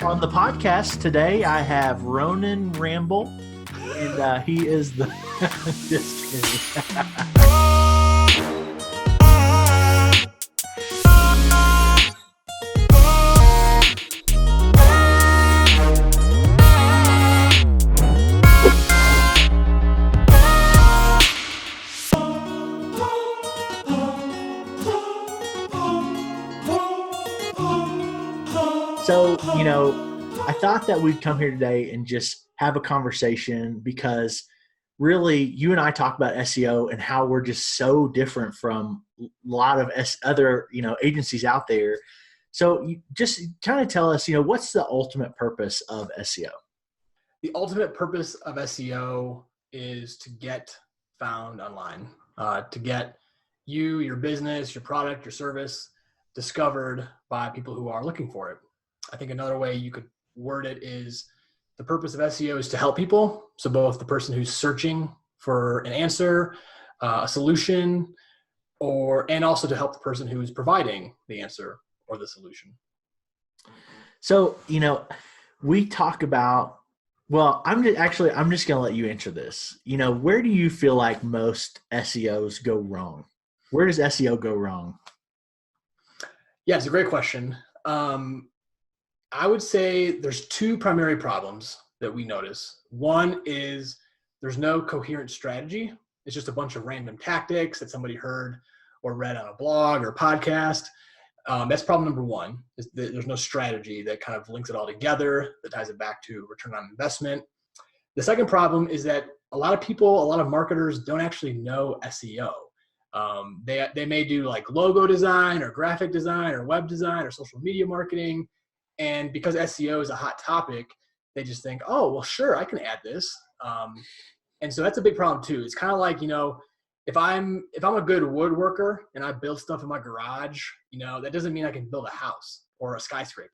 On the podcast today, I have Ronan Randall, and he is the just kidding. So, I thought that we'd come here today and just have a conversation because really you and I talk about SEO and how we're just so different from a lot of other, agencies out there. So you just kind of tell us, what's the ultimate purpose of SEO? The ultimate purpose of SEO is to get found online, to get you, your business, your product, your service discovered by people who are looking for it. I think another way you could word it is the purpose of SEO is to help people. So both the person who's searching for an answer, a solution, and also to help the person who is providing the answer or the solution. So, we talk about, I'm just going to let you answer this. Where do you feel like most SEOs go wrong? Where does SEO go wrong? Yeah, it's a great question. I would say there's two primary problems that we notice. One is there's no coherent strategy. It's just a bunch of random tactics that somebody heard or read on a blog or podcast. That's problem number one, is that there's no strategy that kind of links it all together, that ties it back to return on investment. The second problem is that a lot of marketers don't actually know SEO. They may do like logo design or graphic design or web design or social media marketing. And because SEO is a hot topic, they just think, oh, well, sure, I can add this. And so that's a big problem too. It's kind of like, if I'm a good woodworker and I build stuff in my garage, that doesn't mean I can build a house or a skyscraper.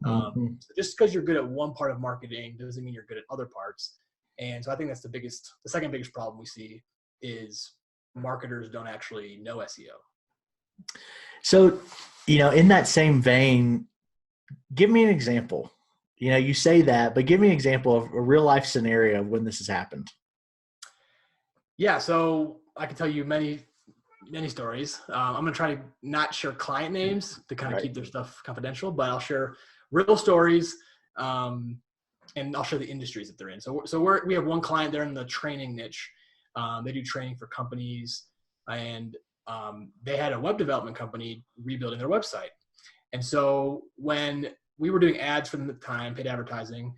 So just because you're good at one part of marketing doesn't mean you're good at other parts. And so I think that's the second biggest problem we see is marketers don't actually know SEO. So, in that same vein, give me an example. You say that, but give me an example of a real life scenario of when this has happened. Yeah, so I can tell you many, many stories. I'm going to try to not share client names to kind of keep their stuff confidential, but I'll share real stories, and I'll share the industries that they're in. So we have one client, they're in the training niche. They do training for companies, and they had a web development company rebuilding their website. And so when we were doing ads for them at the time, paid advertising,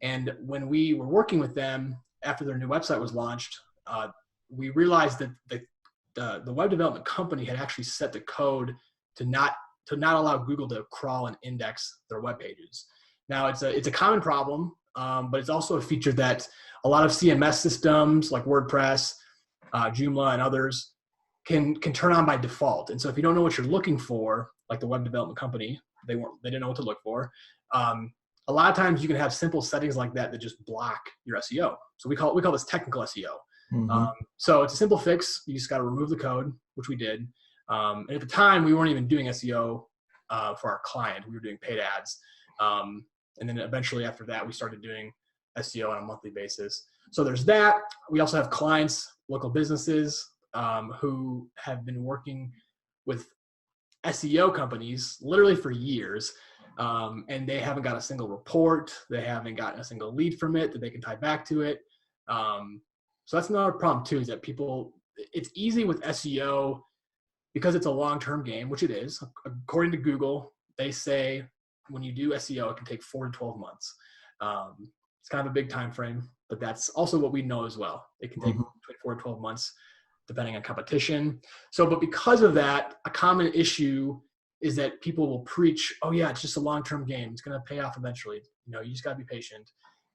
and when we were working with them after their new website was launched, we realized that the web development company had actually set the code to not allow Google to crawl and index their web pages. Now it's a common problem, but it's also a feature that a lot of CMS systems like WordPress, Joomla, and others can turn on by default. And so if you don't know what you're looking for, like the web development company, they didn't know what to look for. A lot of times you can have simple settings like that just block your SEO. So we call this technical SEO. So it's a simple fix. You just got to remove the code, which we did. And at the time we weren't even doing SEO for our client. We were doing paid ads. And then eventually after that, we started doing SEO on a monthly basis. So there's that. We also have clients, local businesses, who have been working with SEO companies literally for years, and they haven't got a single report. They haven't gotten a single lead from it that they can tie back to it. So that's another problem too, is that it's easy with SEO because it's a long-term game, which it is. According to Google, they say when you do SEO, it can take 4 to 12 months. It's kind of a big time frame, but that's also what we know as well. It can take between 4 to 12 months depending on competition. But because of that, a common issue is that people will preach, oh yeah, it's just a long-term game. It's going to pay off eventually. You just got to be patient.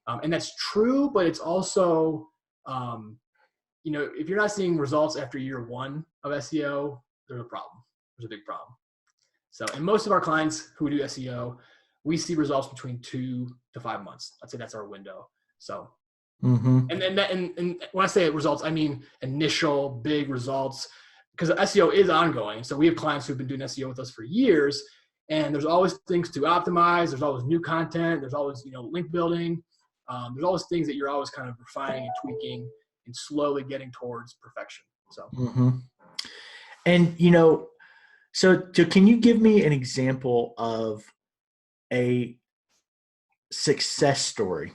And that's true, but it's also, if you're not seeing results after year one of SEO, there's a problem. There's a big problem. So, and most of our clients who do SEO, we see results between 2 to 5 months. I'd say that's our window. So, and when I say results, I mean initial big results, because SEO is ongoing. So we have clients who've been doing SEO with us for years, And there's always things to optimize. There's always new content. There's always, link building. There's always things that you're always kind of refining and tweaking and slowly getting towards perfection. So, and so can you give me an example of a success story?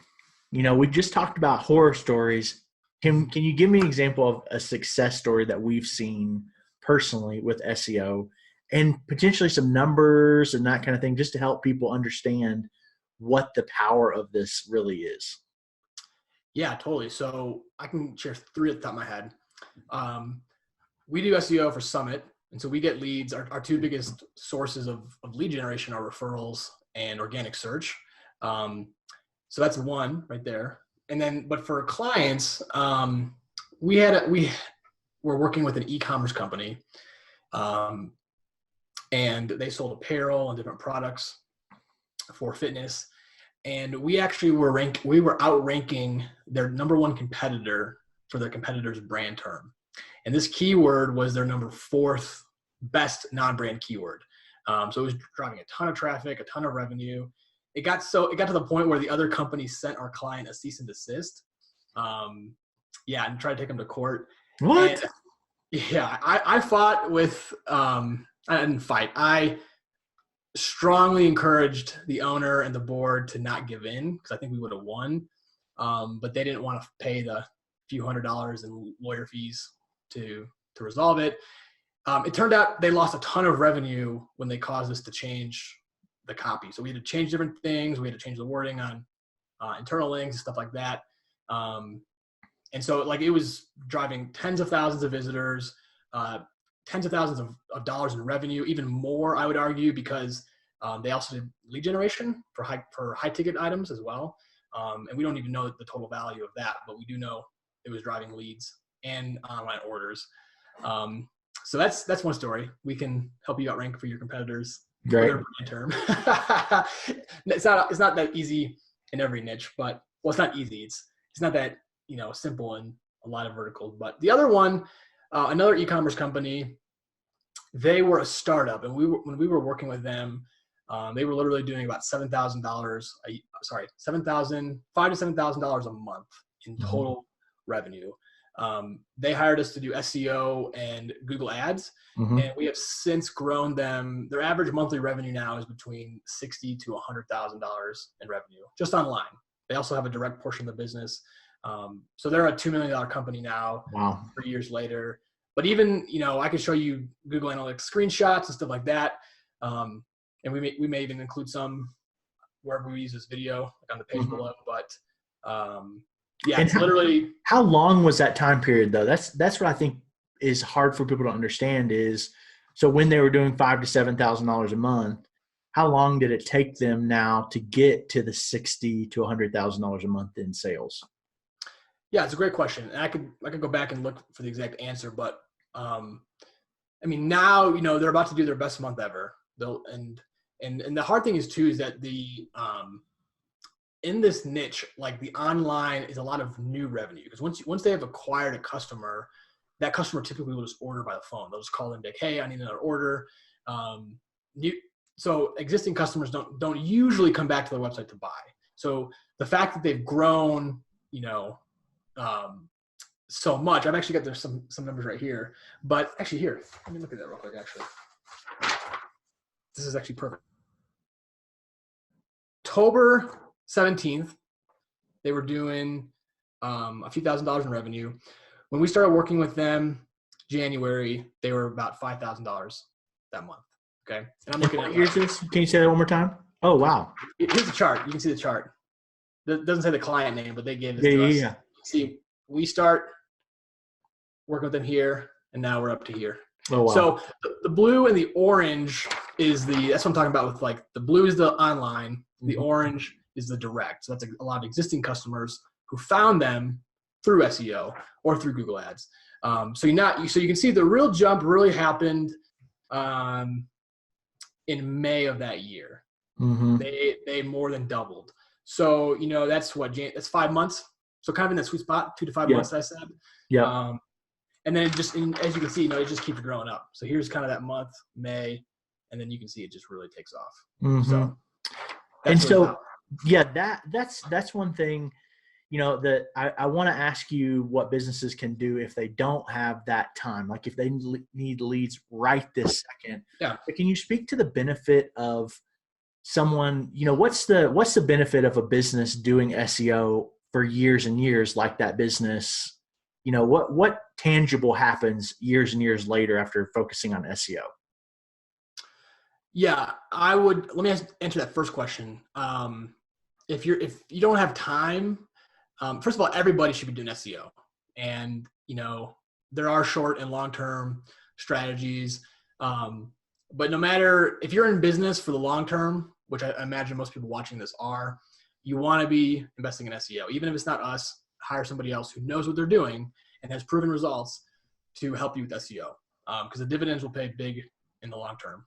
We just talked about horror stories. Can you give me an example of a success story that we've seen personally with SEO, and potentially some numbers and that kind of thing, just to help people understand what the power of this really is? Yeah, totally. So I can share 3 at the top of my head. We do SEO for Summit. And so we get leads. Our 2 biggest sources of lead generation are referrals and organic search. So that's 1 right there. And then, but for clients, we're working with an e-commerce company, and they sold apparel and different products for fitness. And we actually were outranking their number 1 competitor for their competitor's brand term. And this keyword was their number 4th best non-brand keyword. So it was driving a ton of traffic, a ton of revenue. It got to the point where the other company sent our client a cease and desist. And tried to take him to court. What? And, I fought with, I didn't fight. I strongly encouraged the owner and the board to not give in, because I think we would have won. But they didn't want to pay the few $100s in lawyer fees to resolve it. It turned out they lost a ton of revenue when they caused us to change the copy. So we had to change different things. We had to change the wording on internal links and stuff like that. And so it was driving tens of thousands of visitors, tens of thousands of dollars in revenue, even more, I would argue, because they also did lead generation for high ticket items as well. And we don't even know the total value of that, but we do know it was driving leads and online orders. So that's one story. We can help you outrank for your competitors. Great. Term. It's not that easy in every niche, but it's not easy. It's not that simple in a lot of verticals. But the other one, another e-commerce company, they were a startup, and when we were working with them, they were literally doing about $5,000 to $7,000 a month in total revenue. They hired us to do SEO and Google Ads, and we have since grown them. Their average monthly revenue now is between $60,000 to $100,000 in revenue just online. They also have a direct portion of the business. So they're a $2 million company now. Wow. 3 years later. But even, I could show you Google Analytics screenshots and stuff like that. And we may even include some wherever we use this video, on the page below. But it's literally. How long was that time period, though? That's what I think is hard for people to understand is, so when they were doing $5,000 to $7,000 a month, how long did it take them now to get to the $60,000 to $100,000 a month in sales? Yeah, it's a great question. And I could go back and look for the exact answer, but now, they're about to do their best month ever. And the hard thing is too, is that in this niche, the online is a lot of new revenue, because once they have acquired a customer, that customer typically will just order by the phone. They'll just call in, like, hey, I need another order. So existing customers don't usually come back to their website to buy. So the fact that they've grown, so much, I've actually got some numbers right here, but actually here, let me look at that real quick. Actually, this is actually perfect. October 17th, they were doing a few $1,000s in revenue. When we started working with them, January, they were about $5,000 that month. Okay, and I'm looking at. Here's this. Can you say that one more time? Oh, wow. Here's the chart. You can see the chart. It doesn't say the client name, but they gave this to us. Yeah. See, we start working with them here, and now we're up to here. Oh, wow. So the blue and the orange that's what I'm talking about with, the blue is the online, the orange is the direct. So that's a lot of existing customers who found them through SEO or through Google Ads. So you can see the real jump really happened in May of that year. They more than doubled. So that's that's 5 months. So kind of in that sweet spot, 2 to 5 months, I said. Yeah. And then as you can see, it just keeps growing up. So here's kind of that month, May, and then you can see it just really takes off. Mm-hmm. So and so, yeah, that's one thing, that I want to ask you what businesses can do if they don't have that time, like if they need leads right this second. Yeah. But can you speak to the benefit of someone, what's the benefit of a business doing SEO for years and years, like that business, what tangible happens years and years later after focusing on SEO? Yeah, let me answer that first question. If you don't have time, first of all, everybody should be doing SEO, and there are short and long-term strategies. But no matter if you're in business for the long term, which I imagine most people watching this are, you want to be investing in SEO. Even if it's not us, hire somebody else who knows what they're doing and has proven results to help you with SEO, because the dividends will pay big in the long term.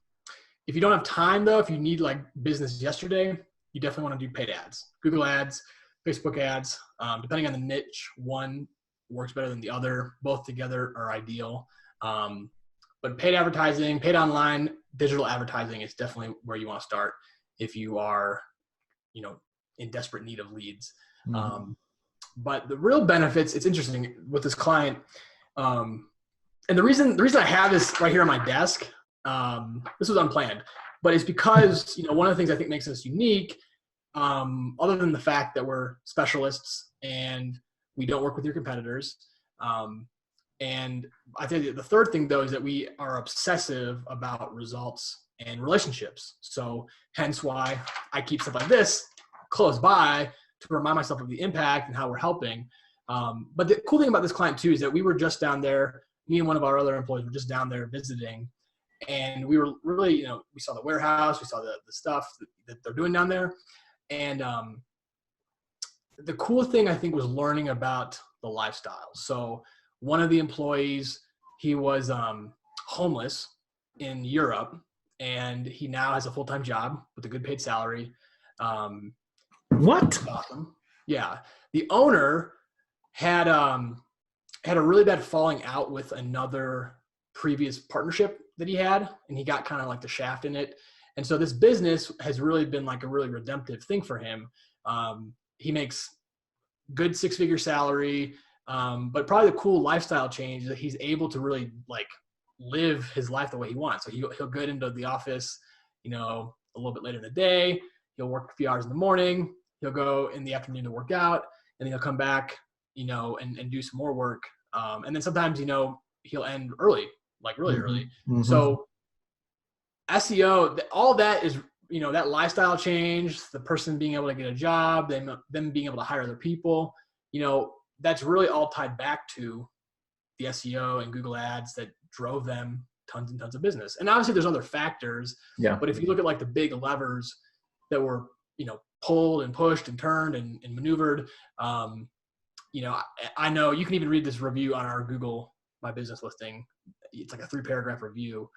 If you don't have time, though, if you need like business yesterday, you definitely want to do paid ads, Google ads, Facebook ads. Depending on the niche, one works better than the other. Both together are ideal. But paid advertising, paid online, digital advertising is definitely where you want to start if you are, in desperate need of leads. Mm-hmm. But the real benefits, it's interesting with this client. And the reason I have this right here on my desk, this was unplanned, but it's because, one of the things I think makes us unique, other than the fact that we're specialists and we don't work with your competitors. And I think the third thing, though, is that we are obsessive about results and relationships. So hence why I keep stuff like this close by to remind myself of the impact and how we're helping. But the cool thing about this client, too, is that we were just down there. Me and one of our other employees were just down there visiting. And we were really, we saw the warehouse, we saw the stuff that they're doing down there. And the cool thing, I think, was learning about the lifestyle. So one of the employees, he was homeless in Europe, and he now has a full-time job with a good paid salary. What? Awesome. Yeah. The owner had a really bad falling out with another previous partnership that he had, and he got kind of like the shaft in it. And so this business has really been like a really redemptive thing for him. He makes good 6-figure salary, but probably the cool lifestyle change is that he's able to really like live his life the way he wants. So he'll get into the office, a little bit later in the day. He'll work a few hours in the morning. He'll go in the afternoon to work out, and then he'll come back, and do some more work. And then sometimes, he'll end early, like really early. Mm-hmm. So SEO, all that is, that lifestyle change, the person being able to get a job, them being able to hire other people, that's really all tied back to the SEO and Google ads that drove them tons and tons of business. And obviously there's other factors, but if you look at like the big levers that were, pulled and pushed and turned and maneuvered, I know you can even read this review on our Google My Business listing. It's like a 3-paragraph review.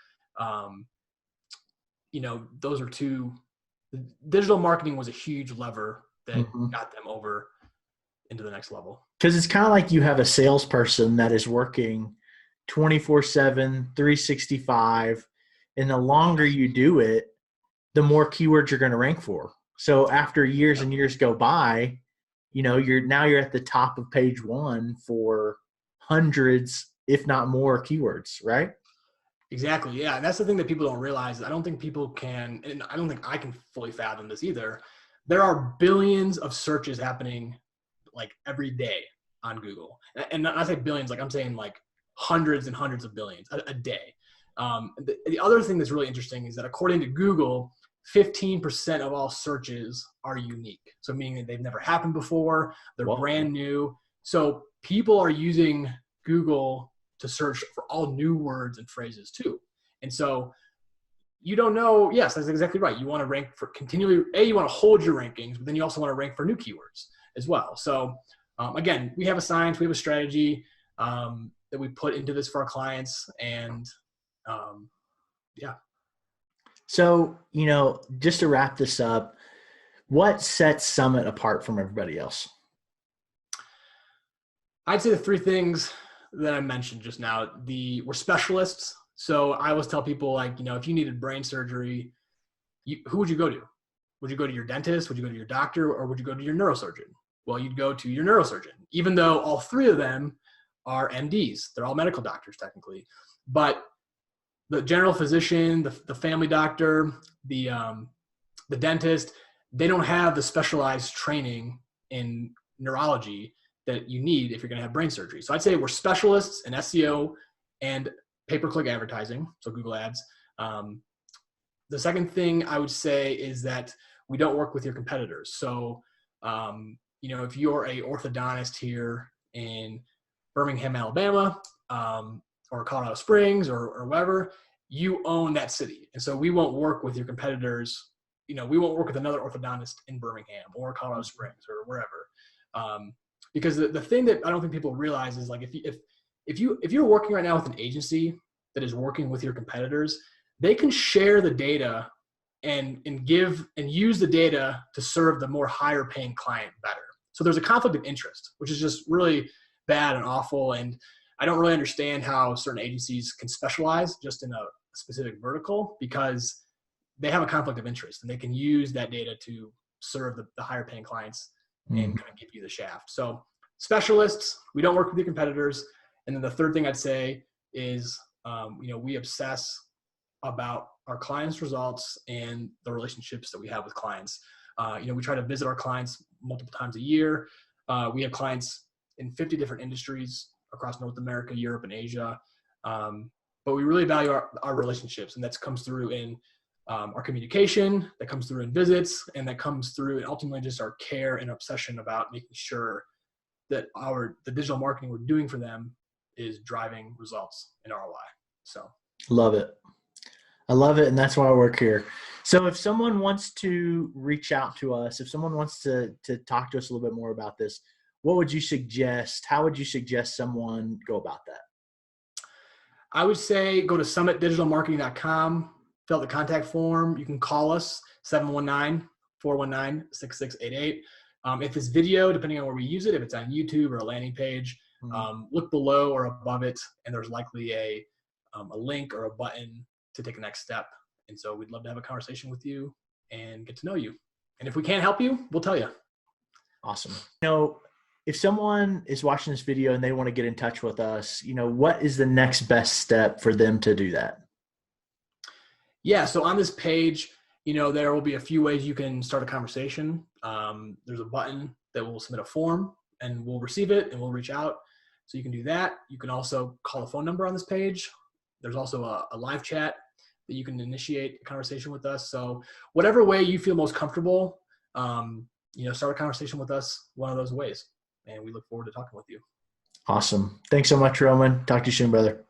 Those are two. Digital marketing was a huge lever that got them over into the next level. Because it's kind of like you have a salesperson that is working 24/7, 365, and the longer you do it, the more keywords you're going to rank for. So after years and years go by, you're at the top of page 1 for hundreds, if not more, keywords, right? Exactly. Yeah. And that's the thing that people don't realize. I don't think people can, and I don't think I can fully fathom this either. There are billions of searches happening like every day on Google. And not I say billions, like I'm saying like hundreds and hundreds of billions a day. The other thing that's really interesting is that according to Google, 15% of all searches are unique. So meaning that they've never happened before, they're brand new. So people are using Google to search for all new words and phrases too. And so you don't know, yes, that's exactly right. You want to rank for continually, you want to hold your rankings, but then you also want to rank for new keywords as well. So again, we have a science, we have a strategy that we put into this for our clients, and yeah. So, just to wrap this up, what sets Summit apart from everybody else? I'd say the 3 things that I mentioned just now. We're specialists So I always tell people, like, if you needed brain surgery, who would you go to? Would you go to your dentist? Would you go to your doctor? Or would you go to your neurosurgeon? Well, you'd go to your neurosurgeon, even though all three of them are MDs. They're all medical doctors technically. But the general physician, the family doctor, the dentist, they don't have the specialized training in neurology that you need if you're going to have brain surgery. So I'd say we're specialists in SEO and pay-per-click advertising, so Google Ads. The second thing I would say is that we don't work with your competitors. So, if you're a orthodontist here in Birmingham, Alabama, or Colorado Springs or wherever, you own that city. And so we won't work with your competitors. We won't work with another orthodontist in Birmingham or Colorado Springs or wherever. Because the thing that I don't think people realize is, like, if you're working right now with an agency that is working with your competitors, they can share the data and use the data to serve the more higher paying client better. So there's a conflict of interest, which is just really bad and awful. And I don't really understand how certain agencies can specialize just in a specific vertical, because they have a conflict of interest and they can use that data to serve the higher paying clients and kind of give you the shaft. So specialists, we don't work with your competitors. And then the third thing I'd say is, we obsess about our clients' results and the relationships that we have with clients. We try to visit our clients multiple times a year. We have clients in 50 different industries across North America, Europe, and Asia. But we really value our relationships, and that comes through in our communication, that comes through in visits, and that comes through in ultimately just our care and obsession about making sure that the digital marketing we're doing for them is driving results in ROI. So love it. I love it. And that's why I work here. So if someone wants to reach out to us, if someone wants to talk to us a little bit more about this, what would you suggest? How would you suggest someone go about that? I would say go to summitdigitalmarketing.com, fill out the contact form. You can call us 719-419-6688. If it's video, depending on where we use it, if it's on YouTube or a landing page, look below or above it, and there's likely a link or a button to take the next step. And so we'd love to have a conversation with you and get to know you. And if we can't help you, we'll tell you. Awesome. If someone is watching this video and they want to get in touch with us, what is the next best step for them to do that? Yeah. So on this page, there will be a few ways you can start a conversation. There's a button that will submit a form, and we'll receive it and we'll reach out. So you can do that. You can also call a phone number on this page. There's also a live chat that you can initiate a conversation with us. So whatever way you feel most comfortable, start a conversation with us one of those ways. And we look forward to talking with you. Awesome. Thanks so much, Roman. Talk to you soon, brother.